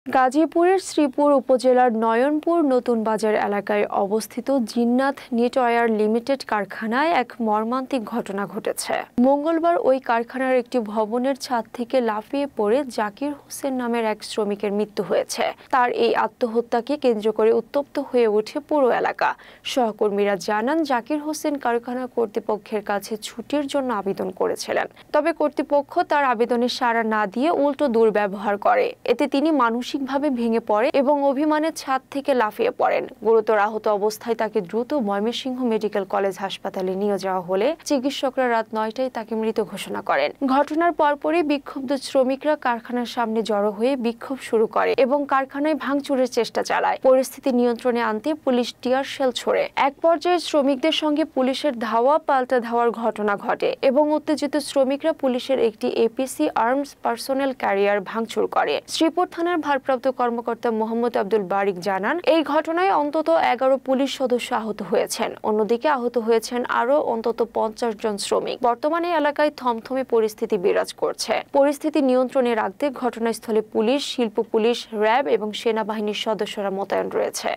গাজীপুরের শ্রীপুর উপজেলার নয়নপুর নতুন বাজার এলাকায় অবস্থিত জিন্নাত নিটওয়্যার লিমিটেড কারখানায় এক মর্মান্তিক ঘটনা ঘটেছে। মঙ্গলবার ওই কারখানার একটি ভবনের ছাদ থেকে লাফিয়ে পড়ে জাকির হোসেন নামের এক শ্রমিকের মৃত্যু হয়েছে। তার এই আত্মহত্যাকে কেন্দ্র করে উত্তপ্ত হয়ে ওঠে পুরো এলাকা। সহকর্মীরা জানান, জাকির হোসেন কারখানা কর্তৃপক্ষের কাছে ছুটির জন্য আবেদন করেছিলেন। তবে কর্তৃপক্ষ তার আবেদনে সাড়া না দিয়ে উল্টো দুর্ব্যবহার করে। এতে তিনি মানসিকভাবে ভেঙে পড়ে এবং অভিমানের ছাদ থেকে লাফিয়ে পড়েন। গুরুতর আহত অবস্থায় তাকে দ্রুত ময়মনসিংহ মেডিকেল কলেজ হাসপাতালে নিয়ে যাওয়া হলে চিকিৎসকরা রাত 9টায় তাকে মৃত ঘোষণা করেন। ঘটনার পরপরই বিক্ষুব্ধ শ্রমিকরা কারখানার সামনে জড়ো হয়ে বিক্ষোভ শুরু করে এবং কারখানায় ভাঙচুরের চেষ্টা চালায়। পরিস্থিতি নিয়ন্ত্রণে আনতে পুলিশ টিয়ার শেল ছোড়ে। এক পর্যায়ে শ্রমিকদের সঙ্গে পুলিশের ধাওয়া পাল্টা ধাওয়ার ঘটনা ঘটে এবং উত্তেজিত শ্রমিকরা পুলিশের একটি এপিসি আর্মস পার্সোনেল ক্যারিয়ার ভাঙচুর করে। শ্রীপুর থানার ভারপ্রাপ্ত কর্মকর্তা মোহাম্মদ আব্দুল বারিক জানান, এই ঘটনায় অন্তত 11 পুলিশ সদস্য আহত হয়েছেন। অন্যদিকে আহত হয়েছেন আরও অন্তত 50 জন শ্রমিক। বর্তমানে এলাকায় থমথমে পরিস্থিতি বিরাজ করছে। পরিস্থিতি নিয়ন্ত্রণে রাখতে ঘটনাস্থলে পুলিশ, শিল্প পুলিশ, র্যাব এবং সেনাবাহিনীর সদস্যরা মোতায়েন রয়েছে।